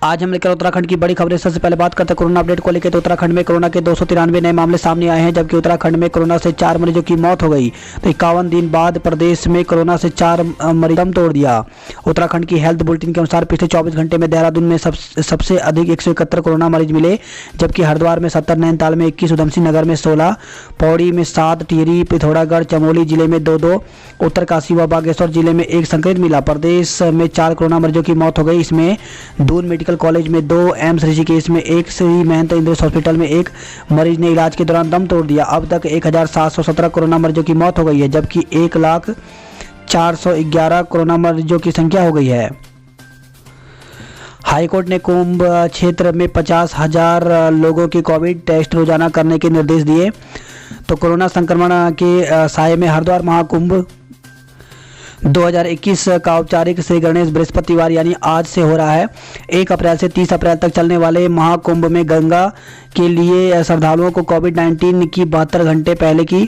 आज हम लेकर उत्तराखंड की बड़ी खबरें। सबसे पहले बात करते हैं कोरोना अपडेट को लेकर। तो उत्तराखंड में कोरोना के 293 नए मामले सामने आए हैं, जबकि उत्तराखंड में कोरोना से 4 मरीजों की मौत हो गई। तो 51 दिन बाद प्रदेश में कोरोना से 4 मरीज दम तोड़ दिया। उत्तराखंड की हेल्थ बुलेटिन के अनुसार पिछले 24 घंटे में देहरादून में सबसे अधिक 171 कोरोना मरीज मिले, जबकि हरिद्वार में 70, नैनीताल में 21, उधमसिंह नगर में 16, पौड़ी में 7, टिहरी, पिथौरागढ़, चमोली जिले में 2, उत्तरकाशी व बागेश्वर जिले में 1 संक्रमित मिला। प्रदेश में 4 कोरोना मरीजों की मौत हो गई। इसमें दून मेडिकल कॉलेज में 2, एम्स ऋषिकेश में 1, श्री महंत इंद्रेश हॉस्पिटल में 1 मरीज ने इलाज के दौरान दम तोड़ दिया। अब तक 1717 कोरोना मरीजों की मौत हो गई है, जबकि 1,04,11 कोरोना मरीजों की संख्या हो गई है। हाईकोर्ट ने कुंभ क्षेत्र में 50,000 लोगों की कोविड टेस्ट रोजाना करने के निर्देश दिए। तो कोरोना संक्रमण के साये में हरिद्वार महाकुंभ 2021 का औपचारिक श्री गणेश बृहस्पतिवार यानी आज से हो रहा है। 1 अप्रैल से 30 अप्रैल तक चलने वाले महाकुंभ में गंगा के लिए श्रद्धालुओं को कोविड-19 की 72 घंटे पहले की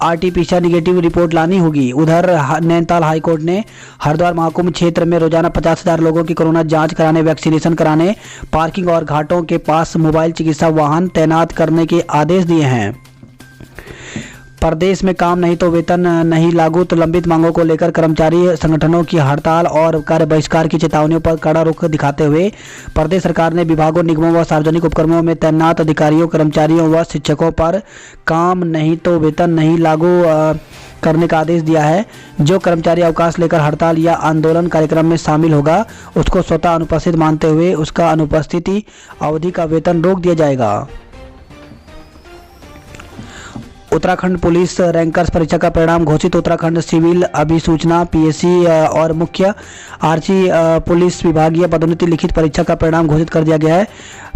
आरटी-पीसीआर निगेटिव रिपोर्ट लानी होगी। उधर नैनीताल हाईकोर्ट ने हरिद्वार महाकुंभ क्षेत्र में रोजाना 50,000 लोगों की कोरोना जांच कराने, वैक्सीनेशन कराने, पार्किंग और घाटों के पास मोबाइल चिकित्सा वाहन तैनात करने के आदेश दिए हैं। प्रदेश में काम नहीं तो वेतन नहीं लागू। तो लंबित मांगों को लेकर कर्मचारी संगठनों की हड़ताल और कार्य बहिष्कार की चेतावनियों पर कड़ा रुख दिखाते हुए प्रदेश सरकार ने विभागों, निगमों व सार्वजनिक उपक्रमों में तैनात अधिकारियों, कर्मचारियों व शिक्षकों पर काम नहीं तो वेतन नहीं लागू करने का आदेश दिया है। जो कर्मचारी अवकाश लेकर हड़ताल या आंदोलन कार्यक्रम में शामिल होगा, उसको स्वतः अनुपस्थित मानते हुए उसका अनुपस्थिति अवधि का वेतन रोक दिया जाएगा। उत्तराखंड पुलिस रैंकर्स परीक्षा का परिणाम घोषित। उत्तराखंड सिविल अभिसूचना पीएससी और मुख्य आरक्षी पुलिस विभागीय पदोन्नति लिखित परीक्षा का परिणाम घोषित कर दिया गया है।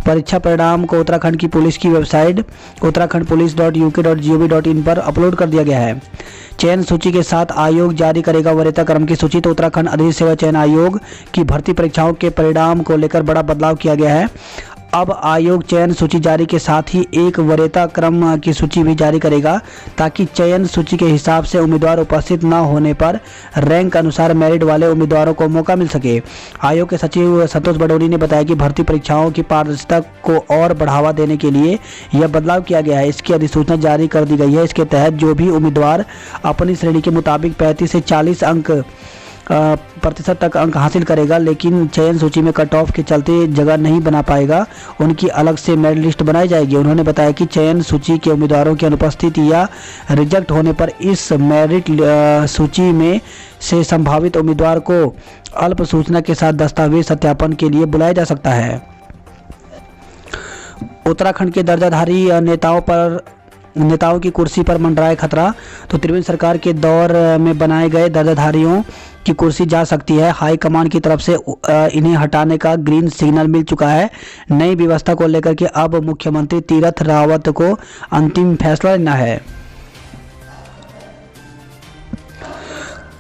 परीक्षा परिणाम को उत्तराखंड की पुलिस की वेबसाइट uttarakhandpolice.uk.gov.in पर अपलोड कर दिया गया है। चयन सूची के साथ आयोग जारी करेगा वरीयता क्रम की सूची। तो उत्तराखंड अधिक सेवा चयन आयोग की भर्ती परीक्षाओं के परिणाम को लेकर बड़ा बदलाव किया गया है। अब आयोग चयन सूची जारी के साथ ही एक वरीयता क्रम की सूची भी जारी करेगा, ताकि चयन सूची के हिसाब से उम्मीदवार उपस्थित न होने पर रैंक अनुसार मेरिट वाले उम्मीदवारों को मौका मिल सके। आयोग के सचिव संतोष बडोनी ने बताया कि भर्ती परीक्षाओं की पारदर्शिता को और बढ़ावा देने के लिए यह बदलाव किया गया है। इसकी अधिसूचना जारी कर दी गई है। इसके तहत जो भी उम्मीदवार अपनी श्रेणी के मुताबिक 35 से 40 प्रतिशत तक अंक हासिल करेगा, लेकिन चयन सूची में कट ऑफ के चलते जगह नहीं बना पाएगा, उनकी अलग से मेरिट लिस्ट बनाई जाएगी। उन्होंने बताया कि चयन सूची के उम्मीदवारों की अनुपस्थिति या रिजेक्ट होने पर इस मेरिट सूची में से संभावित उम्मीदवार को अल्प सूचना के साथ दस्तावेज सत्यापन के लिए बुलाया जा सकता है। उत्तराखंड के दर्जाधारी नेताओं की कुर्सी पर मंडराए खतरा। तो त्रिवेंद्र सरकार के दौर में बनाए गए दर्जाधारियों की कुर्सी जा सकती है। हाई कमान की तरफ से इन्हें हटाने का ग्रीन सिग्नल मिल चुका है। नई व्यवस्था को लेकर के अब मुख्यमंत्री तीरथ रावत को अंतिम फैसला लेना है।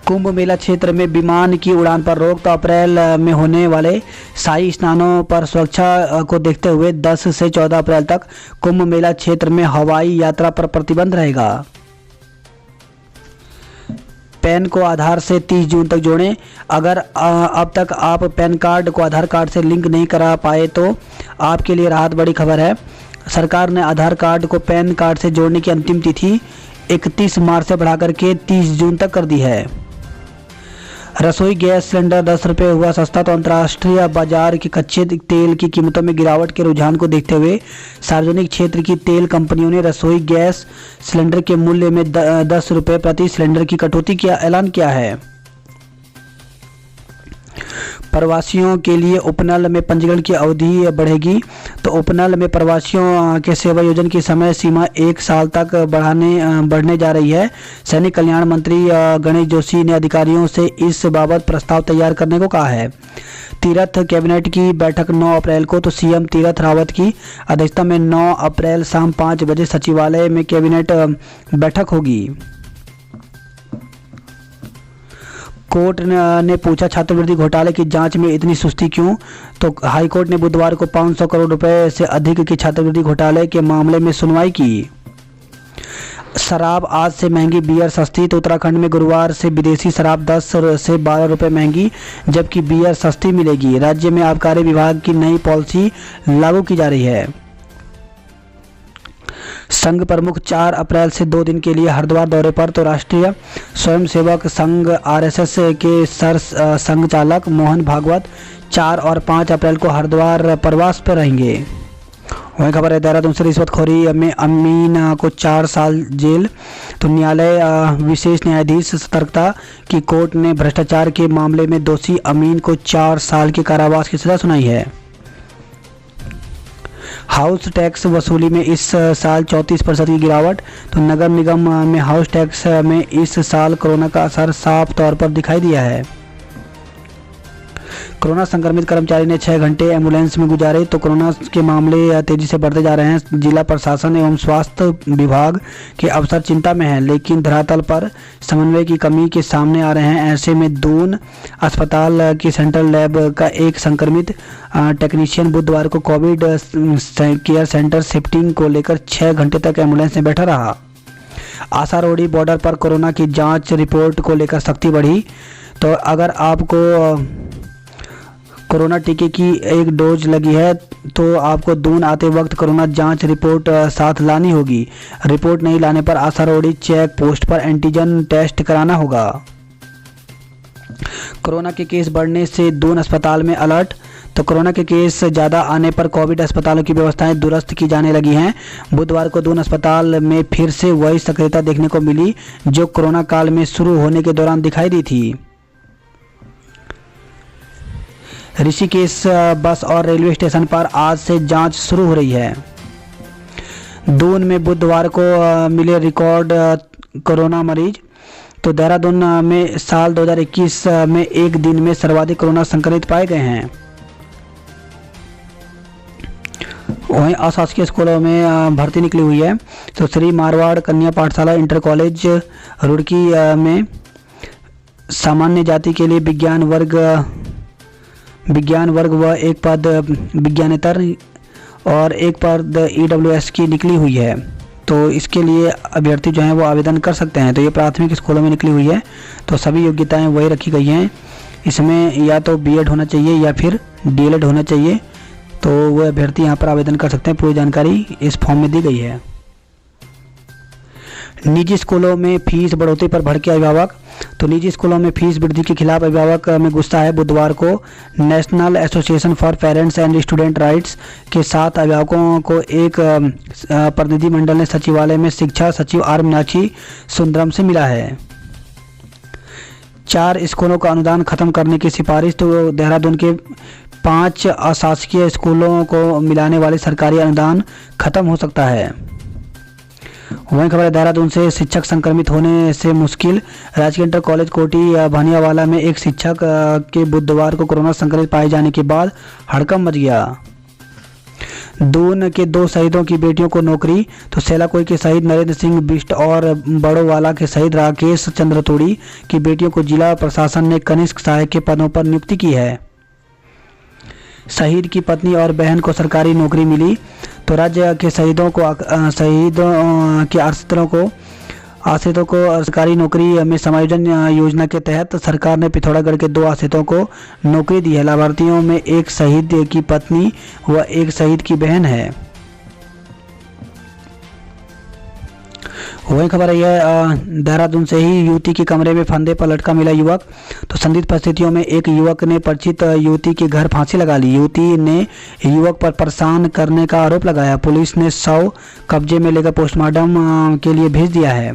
कुंभ मेला क्षेत्र में विमान की उड़ान पर रोक। तो अप्रैल में होने वाले शाही स्नानों पर सुरक्षा को देखते हुए 10 से 14 अप्रैल तक कुंभ मेला क्षेत्र में हवाई यात्रा पर प्रतिबंध रहेगा। पैन को आधार से 30 जून तक जोड़ें। अगर अब तक आप पैन कार्ड को आधार कार्ड से लिंक नहीं करा पाए तो आपके लिए राहत बड़ी खबर है। सरकार ने आधार कार्ड को पैन कार्ड से जोड़ने की अंतिम तिथि 31 मार्च से बढ़ाकर के 30 जून तक कर दी है। रसोई गैस सिलेंडर 10 रुपये हुआ सस्ता। तो अंतर्राष्ट्रीय बाजार के कच्चे तेल की कीमतों में गिरावट के रुझान को देखते हुए सार्वजनिक क्षेत्र की तेल कंपनियों ने रसोई गैस सिलेंडर के मूल्य में 10 रुपये प्रति सिलेंडर की कटौती का ऐलान किया है। प्रवासियों के लिए उपनल में पंजीकरण की अवधि बढ़ेगी। तो उपनल में प्रवासियों के सेवा योजना की समय सीमा 1 साल तक बढ़ने जा रही है। सैनिक कल्याण मंत्री गणेश जोशी ने अधिकारियों से इस बाबत प्रस्ताव तैयार करने को कहा है। तीरथ कैबिनेट की बैठक 9 अप्रैल को। तो सीएम तीरथ रावत की अध्यक्षता में 9 अप्रैल शाम 5 बजे सचिवालय में कैबिनेट बैठक होगी। कोर्ट ने पूछा छात्रवृत्ति घोटाले की जांच में इतनी सुस्ती क्यों। तो हाईकोर्ट ने बुधवार को 500 करोड़ रुपए से अधिक की छात्रवृत्ति घोटाले के मामले में सुनवाई की। शराब आज से महंगी, बियर सस्ती। तो उत्तराखंड में गुरुवार से विदेशी शराब 10 से 12 रुपये महंगी, जबकि बियर सस्ती मिलेगी। राज्य में आबकारी विभाग की नई पॉलिसी लागू की जा रही है। संघ प्रमुख 4 अप्रैल से 2 दिन के लिए हरिद्वार दौरे पर। तो राष्ट्रीय स्वयंसेवक संघ आरएसएस के सर संघचालक मोहन भागवत 4 और 5 अप्रैल को हरिद्वार प्रवास पर रहेंगे। वही खबर है देहरादून से, रिश्वतखोरी में अमीन को 4 साल जेल। तो न्यायालय विशेष न्यायाधीश सतर्कता की कोर्ट ने भ्रष्टाचार के मामले में दोषी अमीन को 4 साल के कारावास की सजा सुनाई है। हाउस टैक्स वसूली में इस साल 34% की गिरावट। तो नगर निगम में हाउस टैक्स में इस साल कोरोना का असर साफ तौर पर दिखाई दिया है। कोरोना संक्रमित कर्मचारी ने 6 घंटे एम्बुलेंस में गुजारे। तो कोरोना के मामले तेजी से बढ़ते जा रहे हैं। जिला प्रशासन एवं स्वास्थ्य विभाग के अफसर चिंता में हैं, लेकिन धरातल पर समन्वय की कमी के सामने आ रहे हैं। ऐसे में दून अस्पताल के सेंट्रल लैब का एक संक्रमित टेक्नीशियन बुधवार को कोविड केयर सेंटर शिफ्टिंग को लेकर 6 घंटे तक एम्बुलेंस में बैठा रहा। आसारोड़ी बॉर्डर पर कोरोना की जांच रिपोर्ट को लेकर सख्ती बढ़ी। तो अगर आपको कोरोना टीके की एक डोज लगी है तो आपको दून आते वक्त कोरोना जांच रिपोर्ट साथ लानी होगी। रिपोर्ट नहीं लाने पर आसारोड़ी चेक पोस्ट पर एंटीजन टेस्ट कराना होगा। कोरोना के केस बढ़ने से दून अस्पताल में अलर्ट। तो कोरोना के केस ज़्यादा आने पर कोविड अस्पतालों की व्यवस्थाएं दुरुस्त की जाने लगी हैं। बुधवार को दून अस्पताल में फिर से वही सक्रियता देखने को मिली जो कोरोना काल में शुरू होने के दौरान दिखाई दी थी। ऋषिकेश बस और रेलवे स्टेशन पर आज से जांच शुरू हो रही है। दून में बुधवार को मिले रिकॉर्ड कोरोना मरीज। तो देहरादून में साल 2021 में एक दिन में सर्वाधिक कोरोना संक्रमित पाए गए हैं। वहीं अशासकीय स्कूलों में भर्ती निकली हुई है। तो श्री मारवाड़ कन्या पाठशाला इंटर कॉलेज रुड़की में सामान्य जाति के लिए विज्ञान वर्ग व एक पद विज्ञानेतर और एक पद EWS की निकली हुई है। तो इसके लिए अभ्यर्थी जो हैं वो आवेदन कर सकते हैं। तो ये प्राथमिक स्कूलों में निकली हुई है। तो सभी योग्यताएं वही रखी गई हैं। इसमें या तो B.Ed होना चाहिए या फिर D.Led होना चाहिए। तो वो अभ्यर्थी यहाँ पर आवेदन कर सकते हैं। पूरी जानकारी इस फॉर्म में दी गई है। निजी स्कूलों में फीस बढ़ोतरी पर भड़के अभिभावक। तो निजी स्कूलों में फीस वृद्धि के खिलाफ अभिभावक में गुस्सा है। बुधवार को national association for parents and student rights के साथ अभिभावकों को एक प्रतिनिधिमंडल ने सचिवालय में शिक्षा सचिव आर मीनाक्षी सुंदरम से मिला है। 4 स्कूलों का अनुदान खत्म करने की सिफारिश। तो देहरादून के 5 अशासकीय स्कूलों को मिलाने वाले सरकारी अनुदान खत्म हो सकता है। वहीं खबर है देहरादून से, शिक्षक संक्रमित होने से मुश्किल। राजकीय इंटर कॉलेज कोटी भानियावाला में एक शिक्षक के बुधवार को कोरोना संक्रमित पाए जाने के बाद हड़कंप मच गया। दून के 2 शहीदों की बेटियों को नौकरी। तो सेलाकोई के शहीद नरेंद्र सिंह बिष्ट और बड़ोवाला के शहीद राकेश चंद्र तोड़ी की बेटियों को जिला प्रशासन ने कनिष्ठ सहायक के पदों पर नियुक्ति की है। शहीद की पत्नी और बहन को सरकारी नौकरी मिली। तो राज्य के शहीदों के आश्रितों को सरकारी नौकरी में समायोजन योजना के तहत सरकार ने पिथौरागढ़ के 2 आश्रितों को नौकरी दी है। लाभार्थियों में एक शहीद की पत्नी व एक शहीद की बहन है। वही खबर है देहरादून से ही, युवती के कमरे में फंदे पर लटका मिला युवक। तो संदिग्ध परिस्थितियों में एक युवक ने परिचित युवती के घर फांसी लगा ली। युवती ने युवक पर परेशान करने का आरोप लगाया। पुलिस ने 100 कब्जे में लेकर पोस्टमार्टम के लिए भेज दिया है।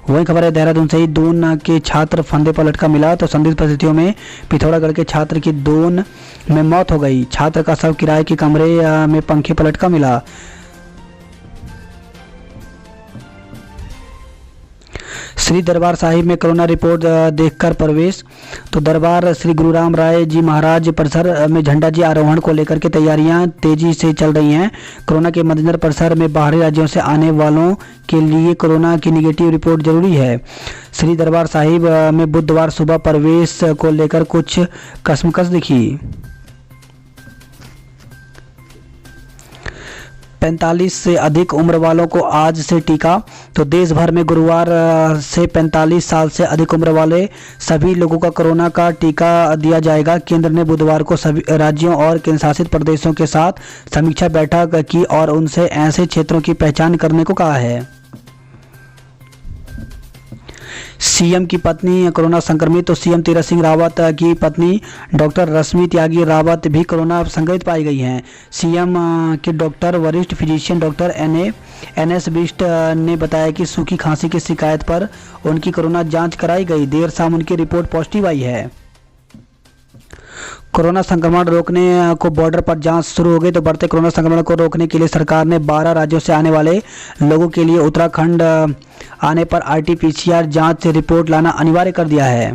वही खबर है देहरादून से ही, दून के छात्र फंदे पर लटका मिला। तो संदिग्ध परिस्थितियों में पिथौरागढ़ के छात्र की दून में मौत हो गई। छात्र का शव किराए के कमरे में पंखे पर लटका मिला। श्री दरबार साहिब में कोरोना रिपोर्ट देखकर प्रवेश। तो दरबार श्री गुरु राम राय जी महाराज परिसर में झंडा जी आरोहण को लेकर के तैयारियां तेजी से चल रही हैं। कोरोना के मद्देनजर परिसर में बाहरी राज्यों से आने वालों के लिए कोरोना की निगेटिव रिपोर्ट जरूरी है। श्री दरबार साहिब में बुधवार सुबह प्रवेश को लेकर कुछ कशमकश दिखी। 45 से अधिक उम्र वालों को आज से टीका। तो देश भर में गुरुवार से 45 साल से अधिक उम्र वाले सभी लोगों का कोरोना का टीका दिया जाएगा। केंद्र ने बुधवार को सभी राज्यों और केंद्रशासित प्रदेशों के साथ समीक्षा बैठक की और उनसे ऐसे क्षेत्रों की पहचान करने को कहा है। सीएम की पत्नी कोरोना संक्रमित। तो सीएम तीरथ सिंह रावत की पत्नी डॉक्टर रश्मि त्यागी रावत भी कोरोना संक्रमित पाई गई हैं। सीएम के डॉक्टर वरिष्ठ फिजिशियन डॉक्टर एनएस बिष्ट ने बताया कि सूखी खांसी की शिकायत पर उनकी कोरोना जांच कराई गई। देर शाम उनकी रिपोर्ट पॉजिटिव आई है। कोरोना संक्रमण रोकने को बॉर्डर पर जांच शुरू हो गई। तो बढ़ते कोरोना संक्रमण को रोकने के लिए सरकार ने 12 राज्यों से आने वाले लोगों के लिए उत्तराखंड आने पर आरटीपीसीआर जांच से रिपोर्ट लाना अनिवार्य कर दिया है।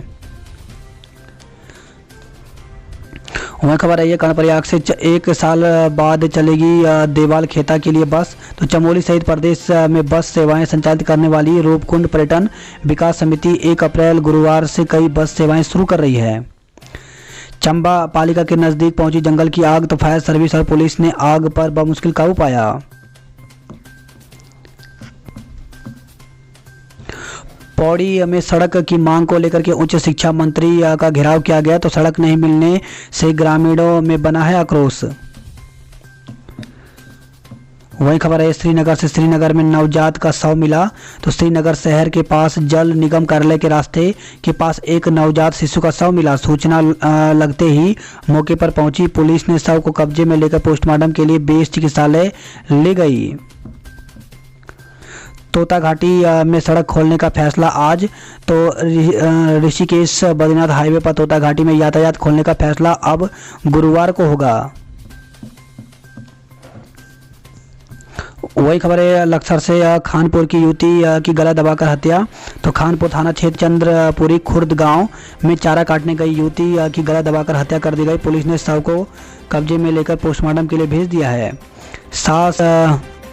वह खबर है, कर्णप्रयाग से 1 साल बाद चलेगी देवाल खेता के लिए बस। तो चमोली सहित प्रदेश में बस सेवाएं संचालित करने वाली रूपकुंड पर्यटन विकास समिति 1 अप्रैल गुरुवार से कई बस सेवाएं शुरू कर रही है। चंबा पालिका के नजदीक पहुंची जंगल की आग। तो फायर सर्विस और पुलिस ने आग पर बमुश्किल काबू पाया। पौड़ी में सड़क की मांग को लेकर के उच्च शिक्षा मंत्री का घेराव किया गया। तो सड़क नहीं मिलने से ग्रामीणों में बना है आक्रोश। वही खबर है श्रीनगर से, श्रीनगर में नवजात का शव मिला। तो श्रीनगर शहर के पास जल निगम कार्यालय के रास्ते के पास एक नवजात शिशु का शव मिला। सूचना लगते ही मौके पर पहुंची पुलिस ने शव को कब्जे में लेकर पोस्टमार्टम के लिए बेस चिकित्सालय ले गई। तोता घाटी में सड़क खोलने का फैसला आज। तो ऋषिकेश बद्रीनाथ हाईवे पर तोता घाटी में यातायात खोलने का फैसला अब गुरुवार को होगा। वही खबर है लक्सर से, खानपुर की युवती की गला दबाकर हत्या। तो खानपुर थाना क्षेत्र चंद्रपुरी खुर्द गांव में चारा काटने गई युवती की गला दबाकर हत्या कर दी गई। पुलिस ने शव को कब्जे में लेकर पोस्टमार्टम के लिए भेज दिया है। सास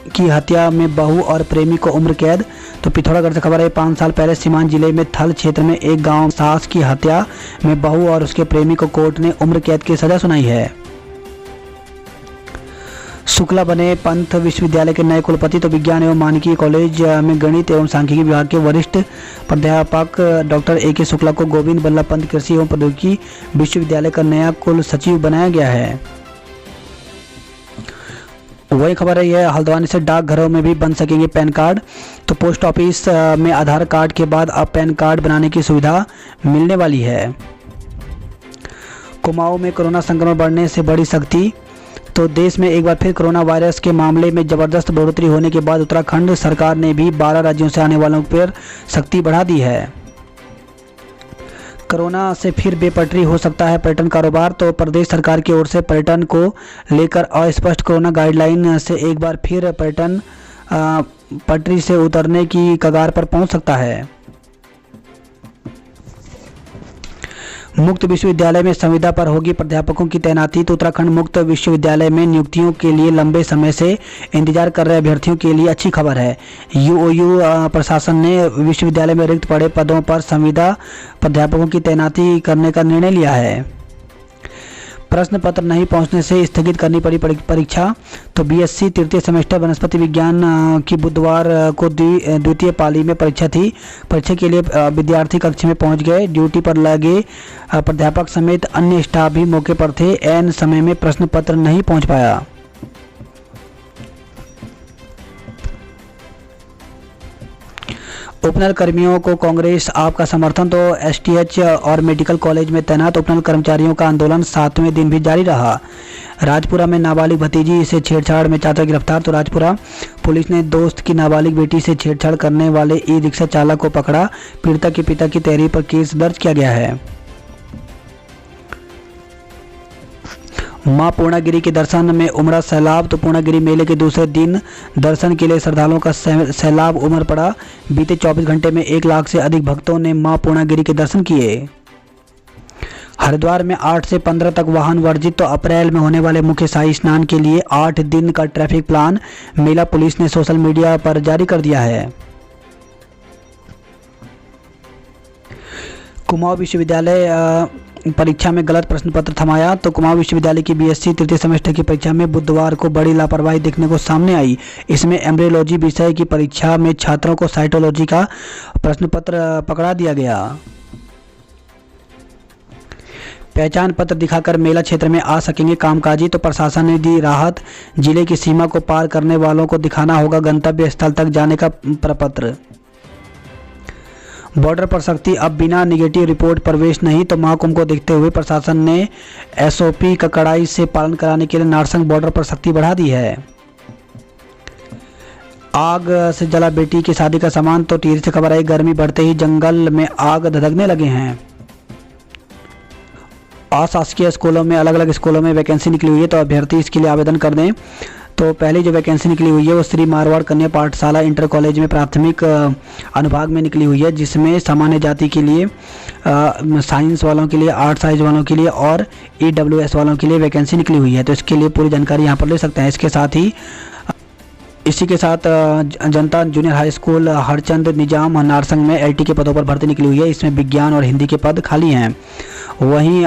की हत्या में बहू और प्रेमी को उम्र कैद। तो पिथौरागढ़ से खबर है, 5 साल पहले सीमांत जिले में थल क्षेत्र में एक गाँव सास की हत्या में बहू और उसके प्रेमी को कोर्ट ने उम्र कैद की सजा सुनाई है। शुक्ला बने पंत विश्वविद्यालय के नए कुलपति। तो विज्ञान एवं मानकीय कॉलेज में गणित एवं सांख्यिकी विभाग के वरिष्ठ प्राध्यापक डॉक्टर ए के शुक्ला को गोविंद बल्लभ पंत कृषि एवं प्रौद्योगिकी विश्वविद्यालय का नया कुल सचिव बनाया गया है। वही खबर है, यह हल्द्वानी से, डाकघरों में भी बन सकेंगे पैन कार्ड। तो पोस्ट ऑफिस में आधार कार्ड के बाद अब पैन कार्ड बनाने की सुविधा मिलने वाली है। कुमाऊं में कोरोना संक्रमण बढ़ने से बड़ी सख्ती। तो देश में एक बार फिर कोरोना वायरस के मामले में जबरदस्त बढ़ोतरी होने के बाद उत्तराखंड सरकार ने भी 12 राज्यों से आने वालों पर सख्ती बढ़ा दी है। कोरोना से फिर बेपटरी हो सकता है पर्यटन कारोबार। तो प्रदेश सरकार की ओर से पर्यटन को लेकर अस्पष्ट कोरोना गाइडलाइन से एक बार फिर पर्यटन पटरी से उतरने की कगार पर पहुंच सकता है। मुक्त विश्वविद्यालय में संविदा पर होगी प्राध्यापकों की तैनाती। तो उत्तराखंड मुक्त विश्वविद्यालय में नियुक्तियों के लिए लंबे समय से इंतजार कर रहे अभ्यर्थियों के लिए अच्छी खबर है। यूओयू प्रशासन ने विश्वविद्यालय में रिक्त पड़े पदों पर संविदा प्राध्यापकों की तैनाती करने का निर्णय लिया है। प्रश्न पत्र नहीं पहुंचने से स्थगित करनी पड़ी परीक्षा। तो बीएससी तृतीय सेमेस्टर वनस्पति विज्ञान की बुधवार को द्वितीय पाली में परीक्षा थी। परीक्षा के लिए विद्यार्थी कक्ष में पहुंच गए। ड्यूटी पर लगे प्राध्यापक समेत अन्य स्टाफ भी मौके पर थे। ऐन समय में प्रश्न पत्र नहीं पहुंच पाया। उपनल कर्मियों को कांग्रेस आपका समर्थन। तो एसटीएच और मेडिकल कॉलेज में तैनात उपनल कर्मचारियों का आंदोलन 7वें दिन भी जारी रहा। राजपुरा में नाबालिग भतीजी से छेड़छाड़ में छात्र गिरफ्तार। तो राजपुरा पुलिस ने दोस्त की नाबालिग बेटी से छेड़छाड़ करने वाले ई रिक्शा चालक को पकड़ा। पीड़िता के पिता की तहरीर पर केस दर्ज किया गया है। मां पूर्णागिरी के दर्शन में उमड़ा सैलाब। तो पूर्णागिरी मेले के दूसरे दिन दर्शन के लिए श्रद्धालुओं का सैलाब उमड़ पड़ा। बीते 24 घंटे में 1 लाख से अधिक भक्तों ने मां पूर्णागिरी के दर्शन किए। हरिद्वार में 8 से 15 तक वाहन वर्जित। तो अप्रैल में होने वाले मुख्य शाही स्नान के लिए 8 दिन का ट्रैफिक प्लान मेला पुलिस ने सोशल मीडिया पर जारी कर दिया है। कुमाऊं विश्वविद्यालय परीक्षा में गलत प्रश्न पत्र थमाया। तो कुमाऊं विश्वविद्यालय की बीएससी तृतीय सेमेस्टर की परीक्षा में बुधवार को बड़ी लापरवाही देखने को सामने आई। इसमें एम्ब्रियोलॉजी विषय की परीक्षा में छात्रों को साइटोलॉजी का प्रश्न पत्र पकड़ा दिया गया। पहचान पत्र दिखाकर मेला क्षेत्र में आ सकेंगे कामकाजी, तो प्रशासन ने दी राहत। जिले की सीमा को पार करने वालों को दिखाना होगा गंतव्य स्थल तक जाने का प्रपत्र। बॉर्डर पर सख्ती, अब बिना निगेटिव रिपोर्ट प्रवेश नहीं। तो महाकुंभ को देखते हुए प्रशासन ने एसओपी का कड़ाई से पालन कराने के लिए नारसंग बॉर्डर पर सख्ती बढ़ा दी है। आग से जला बेटी की शादी का सामान, तो टिहरी से खबर आई। गर्मी बढ़ते ही जंगल में आग धधकने लगे हैं। अशासकीय स्कूलों में, अलग अलग स्कूलों में वैकेंसी निकली हुई है, तो अभ्यर्थी इसके लिए आवेदन कर दें। तो पहली जो वैकेंसी निकली हुई है वो श्री मारवाड़ कन्या पाठशाला इंटर कॉलेज में प्राथमिक अनुभाग में निकली हुई है, जिसमें सामान्य जाति के लिए, साइंस वालों के लिए, आर्ट साइंस वालों के लिए और ईडब्ल्यूएस वालों के लिए वैकेंसी निकली हुई है। तो इसके लिए पूरी जानकारी यहाँ पर ले सकते हैं। इसके साथ ही इसी के साथ जनता जूनियर हाई स्कूल हरचंद निजाम नारसंग में एलटी के पदों पर भर्ती निकली हुई है। इसमें विज्ञान और हिंदी के पद खाली हैं। वहीं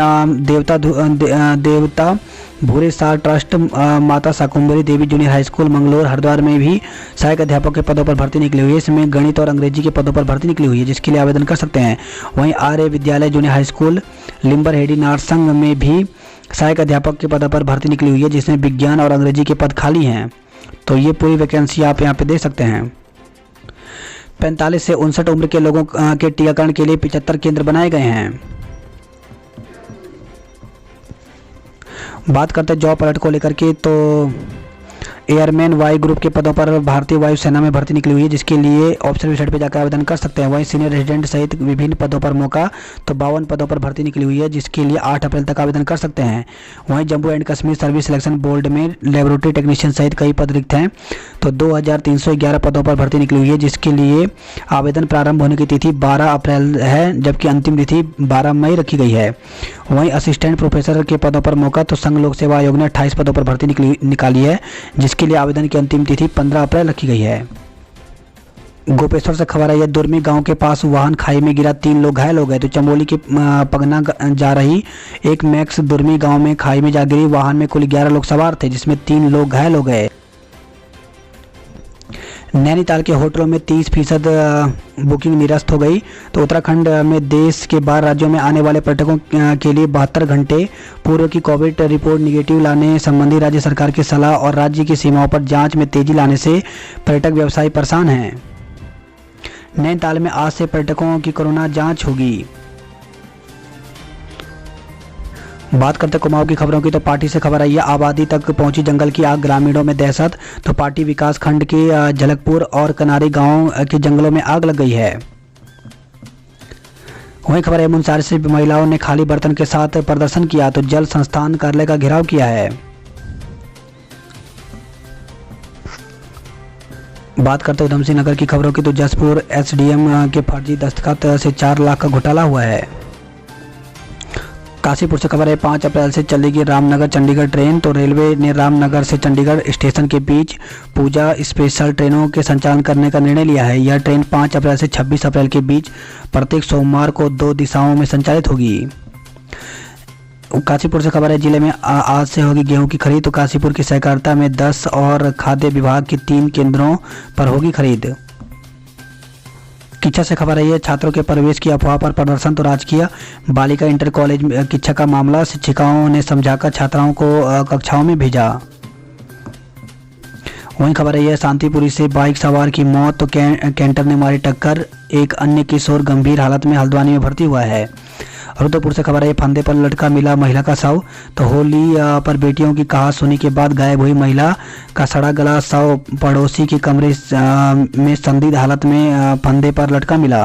देवता भूरे सार trust Mata Shakumbhari Devi junior high school Manglaur Haridwar में भी सहायक अध्यापक के पदों पर भर्ती निकली हुई है। इसमें गणित और अंग्रेजी के पदों पर भर्ती निकली हुई है, जिसके लिए आवेदन कर सकते हैं। वहीं Arya Vidyalaya junior high school Limbar Hedi Narsang में भी सहायक अध्यापक के पदों पर भर्ती निकली हुई है, जिसमें विज्ञान और अंग्रेजी के पद खाली हैं। तो ये पूरी वैकेंसी आप यहाँ पे देख सकते हैं। 45 से 59 उम्र के लोगों के टीकाकरण के लिए 75 केंद्र बनाए गए हैं। बात करते हैं जॉब अलर्ट को लेकर के, तो एयरमैन वाई ग्रुप के पदों पर भारतीय वायुसेना में भर्ती निकली हुई है, जिसके लिए ऑप्शन वेबसाइट पर जाकर आवेदन कर सकते हैं। वहीं सीनियर रेजिडेंट सहित विभिन्न पदों पर मौका, तो 52 पदों पर भर्ती निकली हुई है, जिसके लिए 8 अप्रैल तक आवेदन कर सकते हैं। वहीं Jammu and Kashmir service selection board में लेबोरेटरी टेक्नीशियन सहित कई पद रिक्त हैं, तो 2311 पदों पर भर्ती निकली हुई है, जिसके लिए आवेदन प्रारंभ होने की तिथि 12 अप्रैल है, जबकि अंतिम तिथि 12 मई रखी गई है। वहीं असिस्टेंट प्रोफेसर के पदों पर मौका, तो संघ लोक सेवा आयोग ने 28 पदों पर भर्ती निकाली है, जिसके लिए आवेदन की अंतिम तिथि 15 अप्रैल रखी गई है। गोपेश्वर से खबर आई है, दुर्मी गांव के पास वाहन खाई में गिरा, 3 लोग घायल हो गए। तो चमोली के पगना जा रही एक मैक्स दुर्मी गांव में खाई में जा गिरी। वाहन में कुल 11 लोग सवार थे, जिसमें 3 लोग घायल हो गए। नैनीताल के होटलों में 30% बुकिंग निरस्त हो गई। तो उत्तराखंड में देश के 12 राज्यों में आने वाले पर्यटकों के लिए 72 घंटे पूर्व की कोविड रिपोर्ट निगेटिव लाने संबंधी राज्य सरकार की सलाह, और राज्य की सीमाओं पर जांच में तेजी लाने से पर्यटक व्यवसायी परेशान हैं। नैनीताल में आज से पर्यटकों की कोरोना जांच होगी। बात करते कुमाऊं की खबरों की, तो पार्टी से खबर आई है, आबादी तक पहुंची जंगल की आग, ग्रामीणों में दहशत। तो पार्टी विकास खंड के झलकपुर और कनारी गांव के जंगलों में आग लग गई है। वहीं खबर है, मुनस्यारी से महिलाओं ने खाली बर्तन के साथ प्रदर्शन किया, तो जल संस्थान कार्यालय का घेराव किया है। बात करते उधमसिंह नगर की खबरों की, तो जसपुर एसडीएम के फर्जी दस्तखत से 4 लाख का घोटाला हुआ है। काशीपुर से खबर है, 5 अप्रैल से चलेगी रामनगर चंडीगढ़ ट्रेन। तो रेलवे ने रामनगर से चंडीगढ़ स्टेशन के बीच पूजा स्पेशल ट्रेनों के संचालन करने का निर्णय लिया है। यह ट्रेन 5 अप्रैल से 26 अप्रैल के बीच प्रत्येक सोमवार को 2 दिशाओं में संचालित होगी। काशीपुर से खबर है, जिले में आज से होगी गेहूं की खरीद। तो काशीपुर की सहकारिता में 10 और खाद्य विभाग की 3 केंद्रों पर होगी खरीद। किच्छा से खबर है, छात्रों के प्रवेश की अफवाह पर प्रदर्शन। तो राजकीय बालिका इंटर कॉलेज किच्छा का मामला, शिक्षिकाओं ने समझाकर छात्राओं को कक्षाओं में भेजा। वहीं खबर है, शांतिपुरी से बाइक सवार की मौत, तो कैंटर ने मारी टक्कर। एक अन्य किशोर गंभीर हालत में हल्द्वानी में भर्ती हुआ है। रुद्रपुर से खबर है, फंदे पर लटका मिला महिला का शव। तो होली पर बेटियों की कहा सुनी के बाद गायब हुई महिला का सड़ा गला शव पड़ोसी के कमरे में संदिग्ध हालत में फंदे पर लटका मिला।